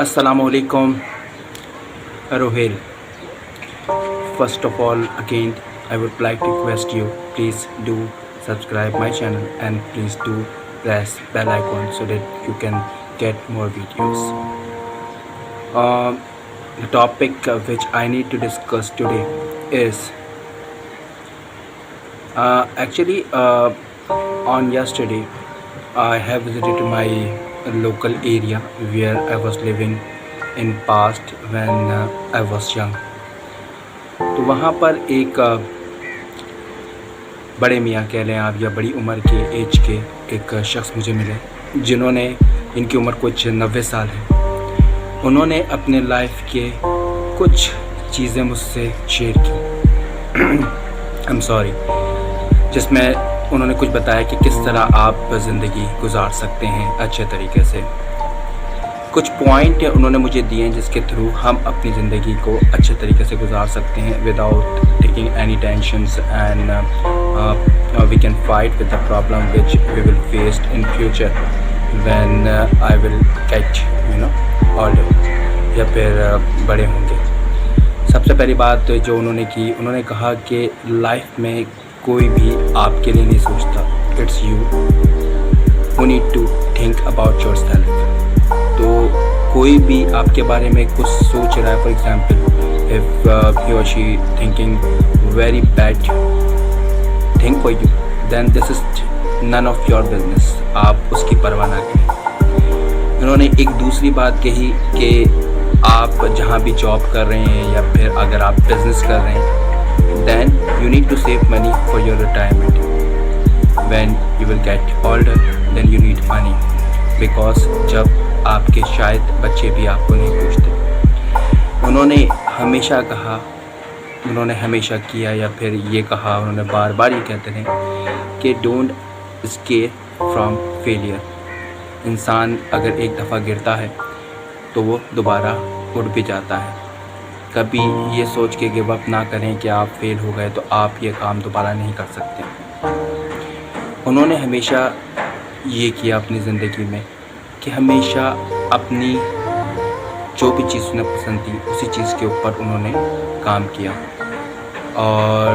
Assalamualaikum, Rohil. First of all, again, I would like to request you, please do subscribe my channel and please do press bell icon so that you can get more videos. The topic which I need to discuss today is actually on yesterday I have visited my local area where I was living in past when I was young. तो वहाँ पर एक बड़े मियाँ कह लें आप या बड़ी उम्र के एज के एक शख्स मुझे मिले, जिन्होंने इनकी उम्र कुछ 90 साल है। उन्होंने अपने लाइफ के कुछ चीज़ें मुझसे शेयर की आई एम सॉरी, जिसमें उन्होंने कुछ बताया कि किस तरह आप ज़िंदगी गुजार सकते हैं अच्छे तरीके से। कुछ पॉइंट उन्होंने मुझे दिए हैं जिसके थ्रू हम अपनी ज़िंदगी को अच्छे तरीके से गुजार सकते हैं without taking any tensions and we can fight with the problem which we will face in future when I will get older या फिर बड़े होंगे। सबसे पहली बात जो उन्होंने की, उन्होंने कहा कि लाइफ में कोई भी आपके लिए नहीं सोचता, it's you who need to think about yourself. तो कोई भी आपके बारे में कुछ सोच रहा है, फॉर एग्जाम्पल इफ़ ही और she thinking very bad thing for you, then this is none of your business, आप उसकी परवाह ना करें। उन्होंने एक दूसरी बात कही कि आप जहाँ भी जॉब कर रहे हैं या फिर अगर आप बिजनेस कर रहे हैं, then you need to save money for your retirement. When you will get older, then you need money, because जब आपके शायद बच्चे भी आपको नहीं पूछते। उन्होंने हमेशा कहा, उन्होंने हमेशा किया या फिर ये कहा, उन्होंने बार बार ये कहते रहे कि डोंट स्केयर फ्रॉम फेलियर। इंसान अगर एक दफ़ा गिरता है तो वो दोबारा उठ भी जाता है। कभी ये सोच के गिव अप ना करें कि आप फेल हो गए तो आप ये काम दोबारा नहीं कर सकते। उन्होंने हमेशा ये किया अपनी ज़िंदगी में कि हमेशा अपनी जो भी चीज़ उन्हें पसंद थी उसी चीज़ के ऊपर उन्होंने काम किया और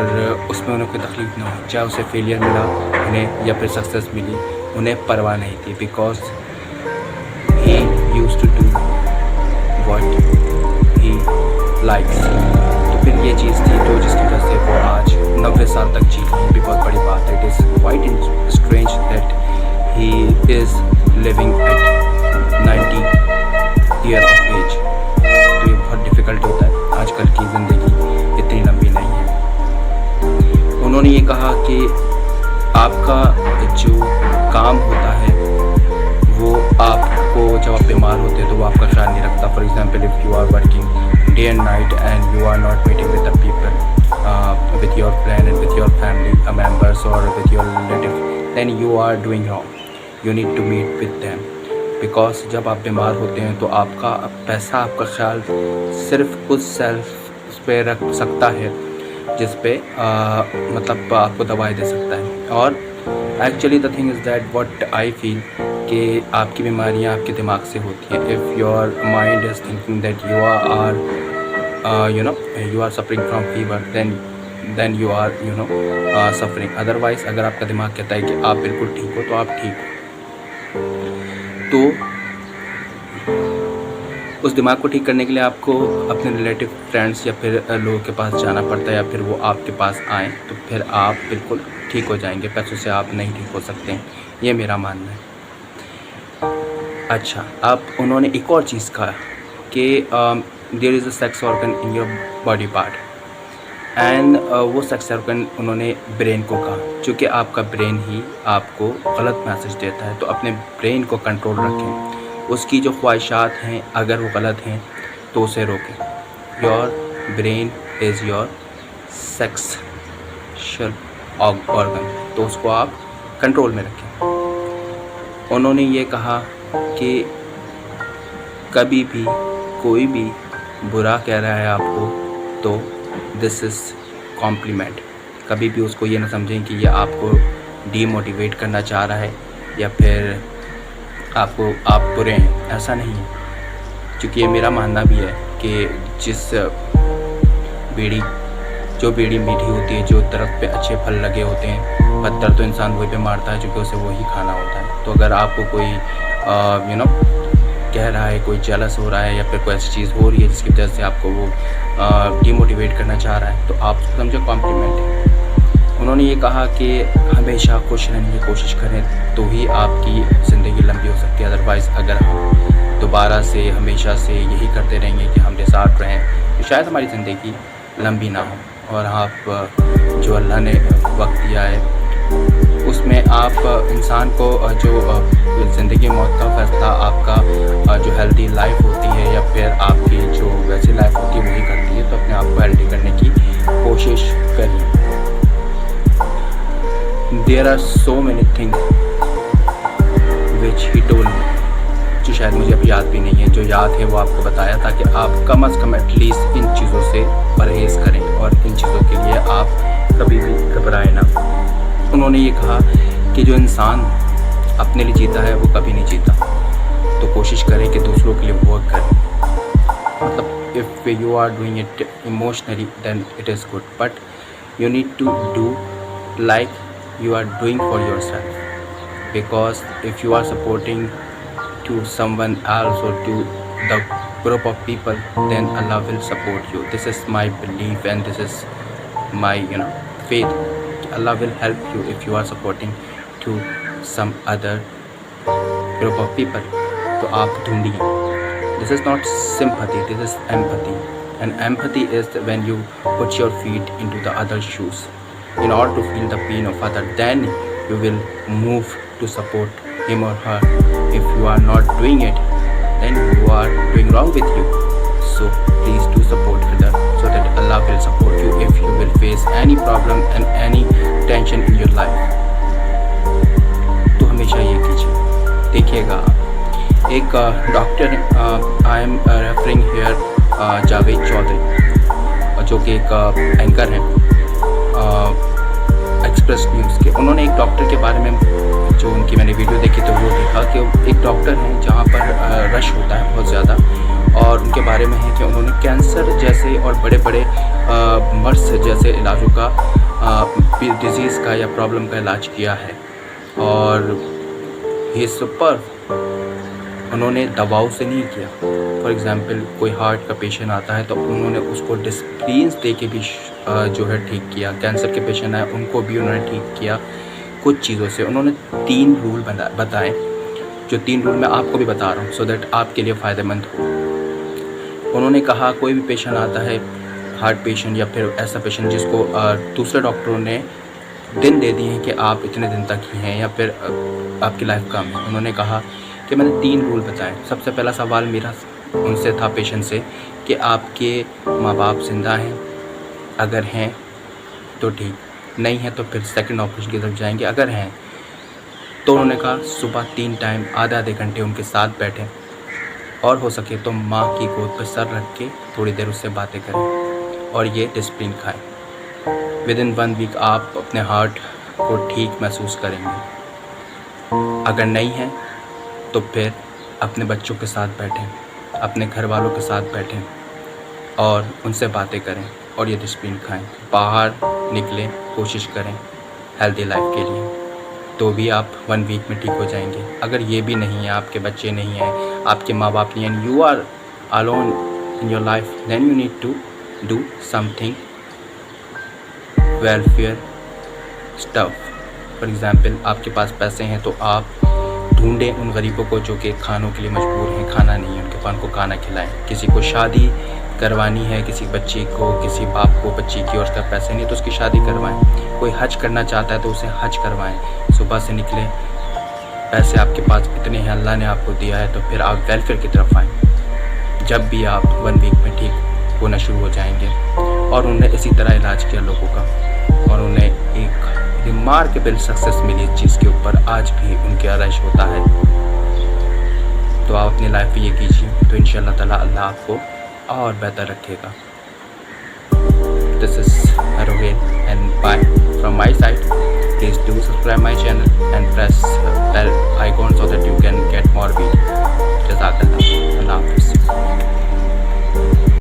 उसमें उन्हें कोई तकलीफ़ ना हो, चाहे उसे फेलियर मिला उन्हें या फिर सक्सेस मिली, उन्हें परवाह नहीं थी, because he used to do what he likes. तो फिर ये चीज़ थी जो जिसकी वजह से वो आज 90 साल तक जी रही है। भी बहुत बड़ी बात है। It is quite strange that he is living at 90 year of age. तो ये बहुत डिफ़िकल्ट होता है, आजकल की ज़िंदगी इतनी लंबी नहीं है। उन्होंने ये कहा कि आपका जो काम होता है वो आपको जब आप बीमार होते हैं तो वो आपका ख्याल नहीं रखता। For example if you are working day and night and you are not meeting with the people with your friend and with your family members or with your relative, then you are doing wrong. You need to meet with them, because जब आप बीमार होते हैं तो आपका पैसा, आपका ख्याल सिर्फ उस सेल्फ पे रख सकता है जिस पे मतलब आपको दवाई दे सकता है। और actually the thing is that what I feel कि आपकी बीमारियां आपके दिमाग से होती हैं। If your mind is thinking that you are suffering from fever, then you are suffering. Otherwise अगर आपका दिमाग कहता है कि आप बिल्कुल ठीक हो तो आप ठीक हो। तो उस दिमाग को ठीक करने के लिए आपको अपने रिलेटिव फ्रेंड्स या फिर लोगों के पास जाना पड़ता है, या फिर वो आपके पास आएँ तो फिर आप बिल्कुल ठीक हो जाएंगे। पैसों से आप नहीं ठीक हो सकते हैं, ये मेरा मानना है। अच्छा, अब उन्होंने एक और चीज़ कहा कि there is a sex organ in your body part, and वो सेक्स ऑर्गन उन्होंने ब्रेन को कहा, चूँकि आपका ब्रेन ही आपको गलत मैसेज देता है। तो अपने ब्रेन को कंट्रोल रखें, उसकी जो ख्वाहिशात हैं अगर वो गलत हैं तो उसे रोकें। Your brain is your sexual organ, तो उसको आप कंट्रोल में रखें। उन्होंने ये कहा कि कभी भी कोई भी बुरा कह रहा है आपको तो दिस इज़ कॉम्प्लीमेंट। कभी भी उसको ये ना समझें कि ये आपको डीमोटिवेट करना चाह रहा है या फिर आप बुरे हैं, ऐसा नहीं है। क्योंकि ये मेरा मानना भी है कि जो बीड़ी मीठी होती है, जो दरख्त पे अच्छे फल लगे होते हैं, पत्थर तो इंसान वही पे मारता है क्योंकि उसे वही खाना होता है। तो अगर आपको कोई कह रहा है, कोई जेलस हो रहा है या फिर कोई ऐसी चीज़ हो रही है जिसकी वजह से आपको वो डिमोटिवेट करना चाह रहा है, तो आप समझो कॉम्प्लीमेंट है। उन्होंने ये कहा कि हमेशा खुश रहने की कोशिश करें तो ही आपकी ज़िंदगी लंबी हो सकती है। अदरवाइज़ अगर हम दोबारा से हमेशा से यही करते रहेंगे कि हम डिसार्ट रहें, तो शायद हमारी ज़िंदगी लंबी ना हो। और आप जो अल्लाह ने वक्त दिया है उसमें आप इंसान को जो ज़िंदगी मौत का फ़ैसला आपका जो हेल्दी लाइफ होती है या फिर आपकी जो वैसी लाइफ होती है वही करती है। तो अपने आप को हेल्दी करने की कोशिश करिए। There are so many things which he told me, जो शायद मुझे अभी याद भी नहीं है। जो याद है वो आपको बताया था कि आप कम अज़ कम एटलीस्ट इन चीज़ों से परहेज़ करें और इन चीज़ों के लिए आप कभी भी घबराएं ना। उन्होंने ये कहा कि जो इंसान अपने लिए जीता है वो कभी नहीं जीता, तो कोशिश करें कि दूसरों के लिए वर्क करें। मतलब if you are doing it emotionally then it is good, but you need to do like you are doing for yourself, because if you are supporting to someone else or to the group of people, then Allah will support you. This is my belief and this is my faith. Allah will help you if you are supporting to some other group of people. तो आप ढूंढिए। This is not sympathy, this is empathy, and empathy is when you put your feet into the other shoes in order to feel the pain of other, then you will move to support him or her. If you are not doing it, then you are doing wrong with you. So please do support other, so that Allah will support you if you will face any problem and any tension in your life. तो हमेशा ये कीजिए। देखिएगा एक doctor, I am referring here Javed Chaudhary, जो कि एक anchor हैं एक्सप्रेस न्यूज़ के। उन्होंने एक डॉक्टर के बारे में, जो उनकी मैंने वीडियो देखी तो वो देखा कि एक डॉक्टर हैं जहाँ पर रश होता है बहुत ज़्यादा, और उनके बारे में है कि उन्होंने कैंसर जैसे और बड़े बड़े मर्ज जैसे इलाजों का, डिजीज़ का या प्रॉब्लम का इलाज किया है। और ये सुपर उन्होंने दवाओं से नहीं किया। फॉर एग्ज़ाम्पल कोई हार्ट का पेशेंट आता है तो उन्होंने उसको डिस्प्रिंस दे के भी जो है ठीक किया। कैंसर के पेशेंट आए उनको भी उन्होंने ठीक किया कुछ चीज़ों से। उन्होंने 3 रूल बताए, जो 3 रूल मैं आपको भी बता रहा हूँ सो दैट आपके लिए फ़ायदेमंद हो। उन्होंने कहा कोई भी पेशेंट आता है, हार्ट पेशेंट या फिर ऐसा पेशेंट जिसको दूसरे डॉक्टरों ने दिन दे दिए हैं कि आप इतने दिन तक ही हैं या फिर आपकी लाइफ कम है, उन्होंने कहा कि मैंने 3 रूल बताए। सबसे पहला सवाल मेरा उनसे था, पेशेंट से, कि आपके माँ बाप ज़िंदा हैं, अगर हैं तो ठीक, नहीं है तो फिर सेकंड ऑप्शन की तरफ जाएंगे। अगर हैं तो उन्होंने कहा सुबह 3 टाइम आधे घंटे उनके साथ बैठें और हो सके तो माँ की गोद पर सर रख के थोड़ी देर उससे बातें करें और ये डिस्प्रिन खाएं। विद इन 1 वीक आप अपने हार्ट को ठीक महसूस करेंगे। अगर नहीं है तो फिर अपने बच्चों के साथ बैठें, अपने घर वालों के साथ बैठें और उनसे बातें करें और ये डिस्प्रिन खाएं। बाहर निकलें, कोशिश करें हेल्दी लाइफ के लिए, तो भी आप 1 वीक में ठीक हो जाएंगे। अगर ये भी नहीं है, आपके बच्चे नहीं हैं, आपके माँ बाप नहीं हैं, you are alone in your life, then you need to do something welfare stuff. For example आपके पास पैसे हैं तो आप ढूंढें उन गरीबों को जो कि खानों के लिए मजबूर हैं, खाना नहीं है उनके पास, उनको खाना खिलाएं। किसी को शादी करवानी है, किसी बच्चे को, किसी बाप को बच्चे की और उसका पैसे नहीं तो उसकी शादी करवाएं। कोई हज करना चाहता है तो उसे हज करवाएं। सुबह से निकलें, पैसे आपके पास इतने हैं, अल्लाह ने आपको दिया है, तो फिर आप वेलफेयर की तरफ आएँ। जब भी आप 1 वीक में ठीक होना शुरू हो जाएंगे। और उन्होंने इसी तरह इलाज किया लोगों का और उन्हें एक रिमार्केबल सक्सेस मिली इस चीज़ के ऊपर। आज भी उनके रश होता है। तो आप अपनी लाइफ में ये कीजिए तो इंशाअल्लाह ताला अल्लाह आपको और बेहतर रखेगा। This is Rohel and bye from my side. Please do subscribe my channel and press bell icon so that you can get more videos. जज़ाकल्लाह।